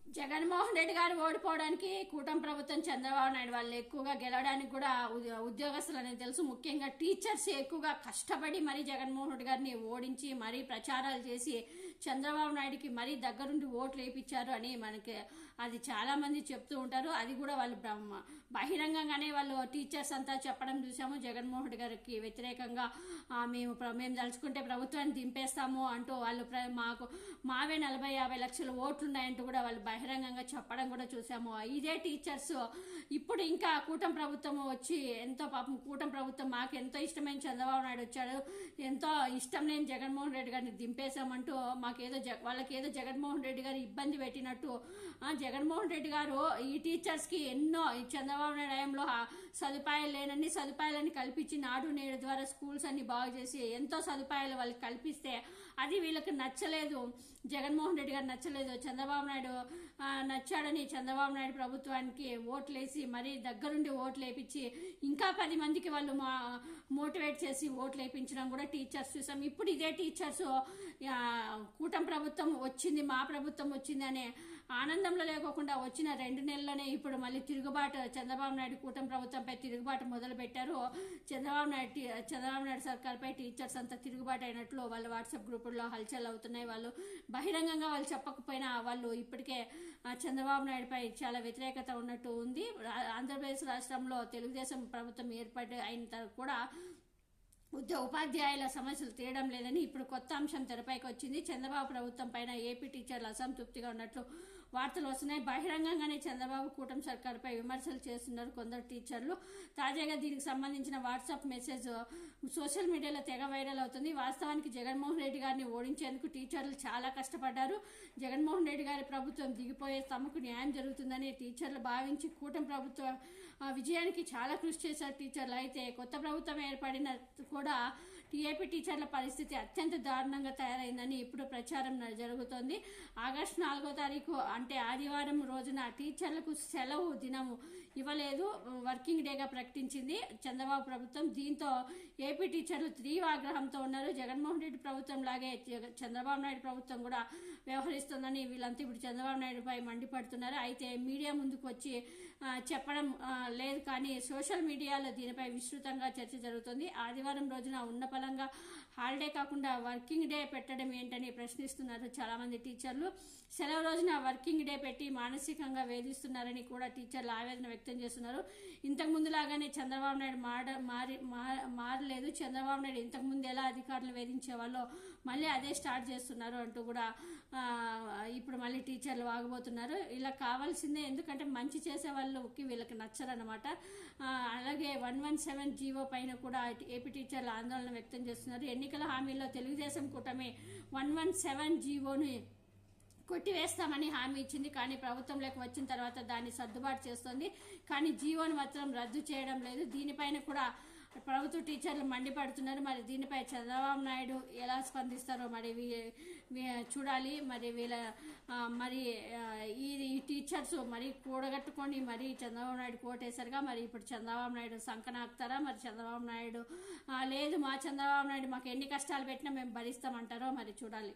జగన్మోహన్ రెడ్డి గారు ఓడిపోవడానికి కూటమి ప్రభుత్వం చంద్రబాబు నాయుడు వాళ్ళు ఎక్కువగా గెలవడానికి కూడా ఉద్యోగస్తులు అనేది తెలుసు. ముఖ్యంగా టీచర్స్ ఎక్కువగా కష్టపడి మరీ జగన్మోహన్ రెడ్డి గారిని ఓడించి మరీ ప్రచారాలు చేసి చంద్రబాబు నాయుడికి మరీ దగ్గరుండి ఓట్లు వేయించారు అని మనకి అది చాలా మంది చెప్తూ ఉంటారు. అది కూడా వాళ్ళు బహిరంగంగానే వాళ్ళు టీచర్స్ అంతా చెప్పడం చూసాము. జగన్మోహన్ రెడ్డి గారికి వ్యతిరేకంగా మేము తలుచుకుంటే ప్రభుత్వాన్ని దింపేస్తాము అంటూ వాళ్ళు మావే 40-50 లక్షల ఓట్లు ఉన్నాయంటూ కూడా వాళ్ళు బహిరంగంగా చెప్పడం కూడా చూసాము. ఇదే టీచర్స్ ఇప్పుడు ఇంకా కూటమి ప్రభుత్వం వచ్చి ఎంతో పాపం కూటమి ప్రభుత్వం మాకు ఎంతో ఇష్టమైన చంద్రబాబు నాయుడు వచ్చాడు, ఎంతో ఇష్టం లేని జగన్మోహన్ రెడ్డి గారిని దింపేశామంటూ వాళ్ళకేదో జగన్మోహన్ రెడ్డి గారు ఇబ్బంది పెట్టినట్టు జగన్మోహన్ రెడ్డి గారు ఈ టీచర్స్ కి ఎన్నో చంద్రబాబు నాయుడు హయాంలో సదుపాయాలు లేనన్ని సదుపాయాలని కల్పించి నాడు నేడు ద్వారా స్కూల్స్ అన్ని బాగు చేసి ఎంతో సదుపాయాలు వాళ్ళకి కల్పిస్తే అది వీళ్ళకి నచ్చలేదు. జగన్మోహన్ రెడ్డి గారు నచ్చలేదు. చంద్రబాబు నాయుడు నచ్చాడని చంద్రబాబు నాయుడు ప్రభుత్వానికి ఓట్లేసి మరీ దగ్గరుండి ఓట్లు వేయించి ఇంకా 10 మందికి వాళ్ళు మోటివేట్ చేసి ఓట్లు వేయించడం కూడా టీచర్స్ చూసాం. ఇప్పుడు ఇదే టీచర్స్ కూటమి ప్రభుత్వం వచ్చింది, మా ప్రభుత్వం వచ్చింది అనే ఆనందంలో లేకోకుండా వచ్చిన 2 నెలల్లోనే ఇప్పుడు మళ్ళీ తిరుగుబాటు చంద్రబాబు నాయుడు కూటమి ప్రభుత్వంపై తిరుగుబాటు మొదలు పెట్టారు. చంద్రబాబు నాయుడు సర్కార్పై టీచర్స్ అంతా తిరుగుబాటు అయినట్లు వాళ్ళు వాట్సాప్ గ్రూపుల్లో హల్చల్ అవుతున్నాయి. వాళ్ళు బహిరంగంగా వాళ్ళు చెప్పకపోయినా వాళ్ళు ఇప్పటికే చంద్రబాబు నాయుడుపై చాలా వ్యతిరేకత ఉన్నట్టు ఉంది. ఆంధ్రప్రదేశ్ రాష్ట్రంలో తెలుగుదేశం ప్రభుత్వం ఏర్పాటు అయిన తర్వాత కూడా ఉపాధ్యాయుల సమస్యలు తీయడం లేదని ఇప్పుడు కొత్త అంశం తెరపైకి వచ్చింది. చంద్రబాబు ప్రభుత్వం పైన ఏపీ టీచర్లు అసంతృప్తిగా ఉన్నట్లు వార్తలు వస్తున్నాయి. బహిరంగంగానే చంద్రబాబు కూటమి సర్కారుపై విమర్శలు చేస్తున్నారు కొందరు టీచర్లు. తాజాగా దీనికి సంబంధించిన వాట్సాప్ మెసేజ్ సోషల్ మీడియాలో తెగ వైరల్ అవుతుంది. వాస్తవానికి జగన్మోహన్ రెడ్డి గారిని ఓడించేందుకు టీచర్లు చాలా కష్టపడ్డారు. జగన్మోహన్ రెడ్డి గారి ప్రభుత్వం దిగిపోయే తమకు న్యాయం జరుగుతుందని టీచర్లు భావించి కూటమి ప్రభుత్వ విజయానికి చాలా కృషి చేశారు టీచర్లు. అయితే కొత్త ప్రభుత్వం ఏర్పడిన కూడా ఏపీ టీచర్ల పరిస్థితి అత్యంత దారుణంగా తయారైందని ఇప్పుడు ప్రచారం జరుగుతోంది. ఆగస్టు 4వ తారీఖు అంటే ఆదివారం రోజున టీచర్లకు సెలవు దినము ఇవ్వలేదు, వర్కింగ్ డేగా ప్రకటించింది చంద్రబాబు ప్రభుత్వం. దీంతో ఏపీ టీచర్లు తీవ్ర ఆగ్రహంతో ఉన్నారు. జగన్మోహన్ రెడ్డి ప్రభుత్వం లాగే చంద్రబాబు నాయుడు ప్రభుత్వం కూడా వ్యవహరిస్తోందని వీళ్ళంతా ఇప్పుడు చంద్రబాబు నాయుడుపై మండిపడుతున్నారు. అయితే మీడియా ముందుకు వచ్చి చెప్పడం లేదు, కానీ సోషల్ మీడియాలో దీనిపై విస్తృతంగా చర్చ జరుగుతుంది. ఆదివారం రోజున ఉన్న పలంగా హాలిడే కాకుండా వర్కింగ్ డే పెట్టడం ఏంటని ప్రశ్నిస్తున్నారు చాలా మంది టీచర్లు. సెలవు రోజున వర్కింగ్ డే పెట్టి మానసికంగా వేధిస్తున్నారని కూడా టీచర్లు ఆవేదన వ్యక్తం చేస్తున్నారు. ఇంతకు ముందు లాగానే చంద్రబాబు నాయుడు మారలేదు. చంద్రబాబు నాయుడు ఇంతకు ముందు ఎలా అధికారులు వేధించే వాళ్ళో మళ్ళీ అదే స్టార్ట్ చేస్తున్నారు అంటూ కూడా ఇప్పుడు మళ్ళీ టీచర్లు వాగబోతున్నారు. ఇలా కావాల్సిందే, ఎందుకంటే మంచి చేసే వాళ్ళకి వీళ్ళకి నచ్చరన్నమాట. అలాగే 117 జీవో పైన కూడా ఏపీ టీచర్లు ఆందోళన వ్యక్తం చేస్తున్నారు. ఎన్నికల హామీల్లో తెలుగుదేశం కూటమి 117 జీవోని కొట్టివేస్తామని హామీ ఇచ్చింది. కానీ ప్రభుత్వంలోకి వచ్చిన తర్వాత దాన్ని సర్దుబాటు చేస్తోంది. కానీ జీవోను మాత్రం రద్దు చేయడం లేదు. దీనిపైన కూడా ప్రభుత్వ టీచర్లు మండిపడుతున్నారు. మరి దీనిపై చంద్రబాబు నాయుడు ఎలా స్పందిస్తారో మరి చూడాలి. మరి ఈ టీచర్స్ మరి కూడగట్టుకొని మరి చంద్రబాబు నాయుడు కోటేశారుగా, మరి ఇప్పుడు చంద్రబాబు నాయుడు సంకనాకుతారా? మరి చంద్రబాబు నాయుడు లేదు మా చంద్రబాబు నాయుడు మాకు ఎన్ని కష్టాలు పెట్టినా మేము భరిస్తామంటారో మరి చూడాలి.